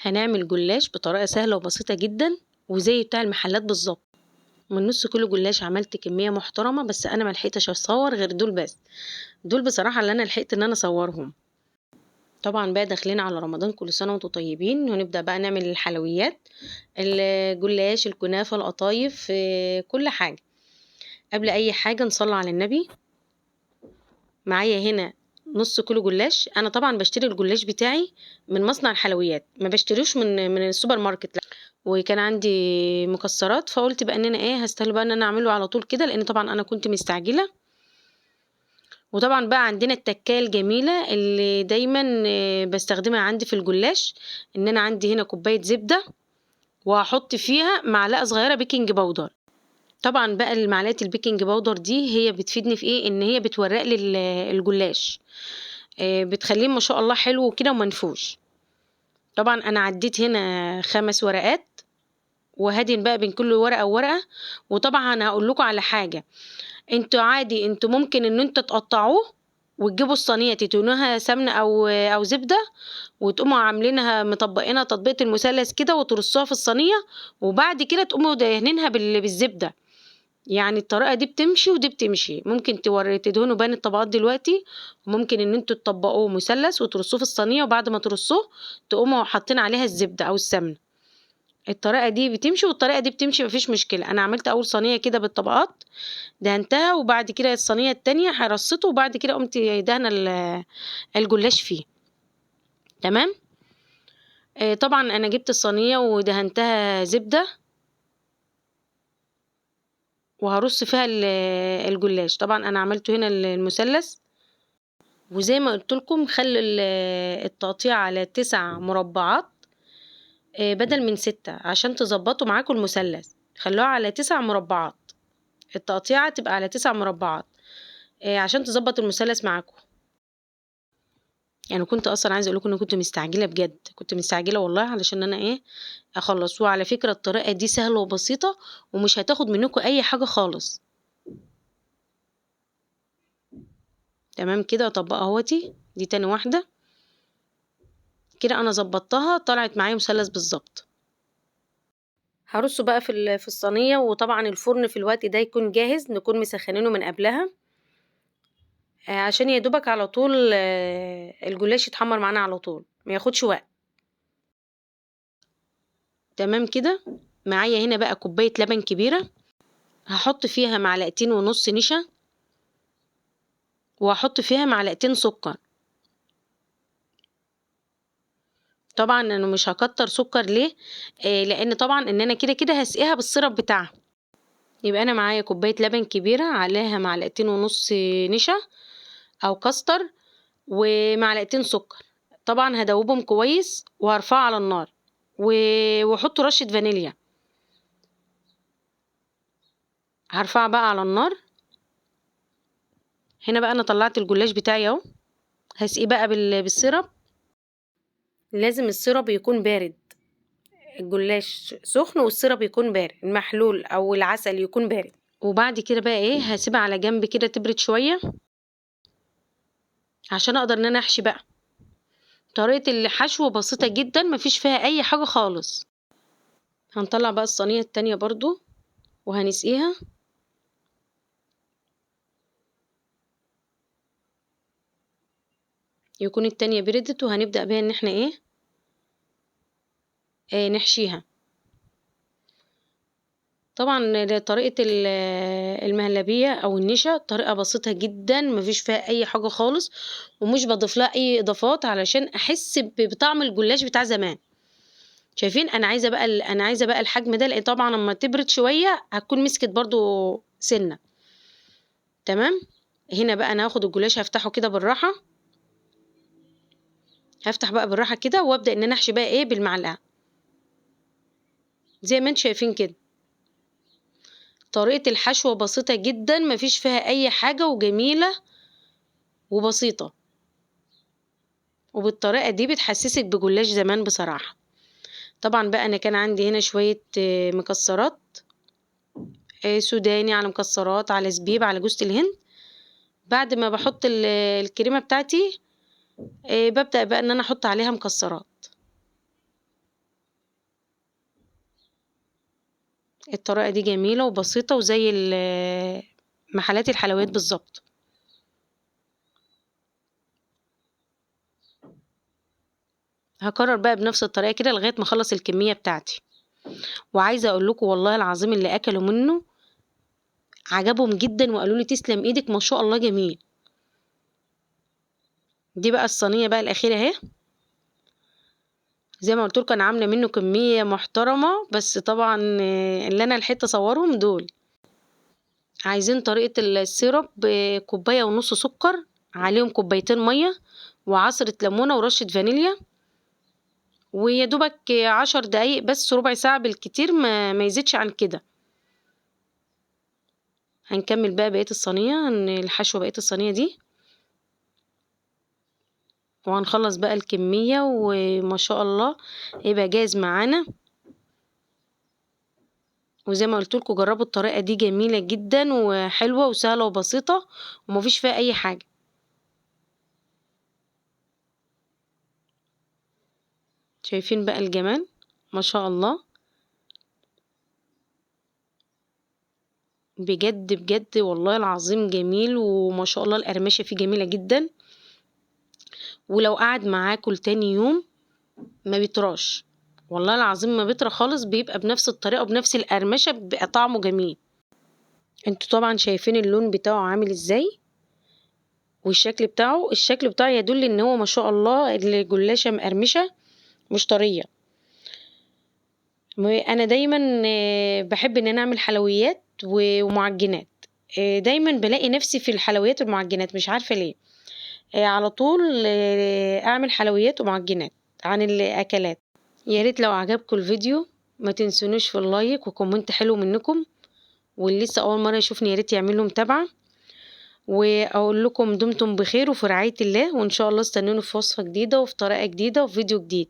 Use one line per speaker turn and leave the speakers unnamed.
هنعمل جلاش بطريقة سهلة وبسيطة جدا وزي بتاع المحلات بالظبط. من نص كيلو جلاش عملت كمية محترمة، بس انا ملحقتش اصور غير دول بس. دول بصراحة اللي انا لحقت ان انا اصورهم. طبعا بقى داخلين على رمضان، كل سنة وانتم طيبين، ونبدأ بقى نعمل الحلويات، الجلاش، الكنافة، القطايف، كل حاجة. قبل اي حاجة نصلي على النبي. معايا هنا نص كيلو جلاش. انا طبعا بشتري الجلاش بتاعي من مصنع الحلويات، ما بشتريوش من السوبر ماركت، لا. وكان عندي مكسرات، فقلت بقى ان انا هستاهل بقى ان انا اعمله على طول كده، لان طبعا انا كنت مستعجله. وطبعا بقى عندنا التكايه الجميله اللي دايما بستخدمها عندي في الجلاش، ان انا عندي هنا كوبايه زبده، وهحط فيها معلقه صغيره بيكنج باودر. طبعا بقى المعلقه البيكنج باودر دي هي بتفيدني في ايه؟ ان هي بتورق لي الجلاش، بتخليه ما شاء الله حلو كده ومنفوش. طبعا انا عديت هنا 5 ورقات، وهدين بقى بين كل ورقه وورقه. وطبعا انا هقول لكم على حاجه، انتوا عادي انتوا ممكن ان انتوا تقطعوه وتجيبوا الصينيه تدهنوها سمنه او زبده، وتقوموا عاملينها مطبقينها تطبيقه المثلث كده وترصوها في الصينيه، وبعد كده تقوموا دهنينها بالزبده. يعني الطريقه دي بتمشي ودي بتمشي. ممكن تدهنوا بين الطبقات دلوقتي، وممكن ان انتوا تطبقوه مثلث وترصوه في الصينيه، وبعد ما ترصوه تقوموا حاطين عليها الزبده او السمنه. الطريقه دي بتمشي والطريقه دي بتمشي، مفيش مشكله. انا عملت اول صينيه كده بالطبقات، دهنتها، وبعد كده الصينيه التانية رصيته، وبعد كده قمت دهنه الجلاش فيه. تمام. طبعا انا جبت الصينيه ودهنتها زبده، وهرص فيها الجلاش. طبعا انا عملته هنا المثلث، وزي ما قلت لكم خلي التقطيع على 9 مربعات بدل من 6، عشان تظبطوا معاكم المثلث. خلوها على 9 مربعات، التقطيعة تبقى على 9 مربعات عشان تظبط المثلث معاكم. يعني كنت اصلا عايزه اقول لكم ان كنت مستعجله بجد، كنت مستعجله والله علشان انا اخلص. وعلى فكره الطريقه دي سهله وبسيطه، ومش هتاخد منكم اي حاجه خالص. تمام كده. اطبقها اهوتي، دي تاني واحده كده انا ظبطتها، طلعت معايا مثلث بالظبط. هرصه بقى في الصينيه. وطبعا الفرن في الوقت ده يكون جاهز، نكون مسخنينه من قبلها عشان يا دوبك على طول الجلاش يتحمر معانا على طول، ما ياخدش وقت. تمام كده. معايا هنا بقى كوبايه لبن كبيره، هحط فيها 2.5 معلقة نشا، وهحط فيها 2 معلقة سكر. طبعا انا مش هكتر سكر ليه؟ لان طبعا ان انا كده كده هسقيها بالسيرب بتاعها. يبقى انا معايا كوبايه لبن كبيره، عليها 2.5 معلقة نشا او كاستر، ومعلقتين سكر. طبعا هدوبهم كويس وهرفعه على النار، واحط رشه فانيليا. هرفعه بقى على النار. هنا بقى انا طلعت الجلاش بتاعي اهو، هسقيه بقى بالسيرب. لازم السيرب يكون بارد، الجلاش سخن والسيرب يكون بارد، المحلول او العسل يكون بارد. وبعد كده بقى هسيبها على جنب كده تبرد شويه، عشان اقدر ان انا احشي بقى. طريقه الحشو بسيطه جدا، مفيش فيها اي حاجه خالص. هنطلع بقى الصينيه التانية برضو وهنسقيها. يكون التانية بردت، وهنبدأ بيها ان احنا نحشيها. طبعا طريقة المهلبية او النشا طريقة بسيطة جدا، مفيش فيها اي حاجة خالص، ومش بضيف لها اي اضافات علشان احس بطعم الجلاش بتاع زمان. شايفين؟ انا عايزة بقى الحجم ده، لان طبعا لما تبرد شوية هتكون مسكت برضو سنة. تمام. هنا بقى انا هاخد الجلاش هفتحه كده بالراحة، هفتح بقى بالراحة كده، وابدأ ان انا احشي بقى بالمعلقة زي ما انتم شايفين كده. طريقة الحشوة بسيطة جدا، مفيش فيها اي حاجة، وجميلة وبسيطة، وبالطريقة دي بتحسسك بجلاش زمان بصراحة. طبعا بقى انا كان عندي هنا شوية مكسرات، سوداني على مكسرات على زبيب على جوز الهند. بعد ما بحط الكريمة بتاعتي ببدأ بقى ان انا احط عليها مكسرات. الطريقة دي جميلة وبسيطة وزي محلات الحلويات بالظبط. هكرر بقى بنفس الطريقة كده لغاية ما اخلص الكمية بتاعتي. وعايزة اقول لكم والله العظيم اللي اكلوا منه عجبهم جدا وقالوا لي تسلم ايدك ما شاء الله جميل. دي بقى الصينية بقى الأخيرة اهي. زي ما قلت لكم انا عاملة منه كمية محترمة، بس طبعا اللي انا لحقت اصورهم دول. عايزين طريقة السيرب، كوباية ونص سكر، عليهم كوبايتين مية وعصرة ليمونة ورشة فانيليا، ويا دوبك 10 دقايق بس، ربع ساعة بالكتير، ما يزيدش عن كده. هنكمل بقى بقية الصينية، الحشوة بقية الصينية دي، وهنخلص بقى الكمية وما شاء الله يبقى جاهز معانا. وزي ما قلت لكم جربوا الطريقة دي، جميلة جدا وحلوة وسهلة وبسيطة ومفيش فيها اي حاجة. شايفين بقى الجمال ما شاء الله، بجد بجد والله العظيم جميل وما شاء الله القرمشة فيه جميلة جدا. ولو قعد معاكل تاني يوم ما بيطراش، والله العظيم ما بيطرى خالص، بيبقى بنفس الطريقة وبنفس القرمشة، بيبقى طعمه جميل. انتوا طبعا شايفين اللون بتاعه عامل ازاي والشكل بتاعه يدل ان هو ما شاء الله الجلاشة مقرمشة مش طرية. انا دايما بحب ان انا اعمل حلويات ومعجنات. دايما بلاقي نفسي في الحلويات والمعجنات، مش عارفة ليه. على طول اعمل حلويات ومعجنات عن الاكلات. يا ريت لو عجبكم الفيديو ما تنسونوش في اللايك وكومنت حلو منكم، واللي لسه اول مره يشوفني يا ريت يعمل له متابعه. واقول لكم دمتم بخير وفي رعايه الله، وان شاء الله استنوني في وصفه جديده وفي طريقه جديده وفي فيديو جديد.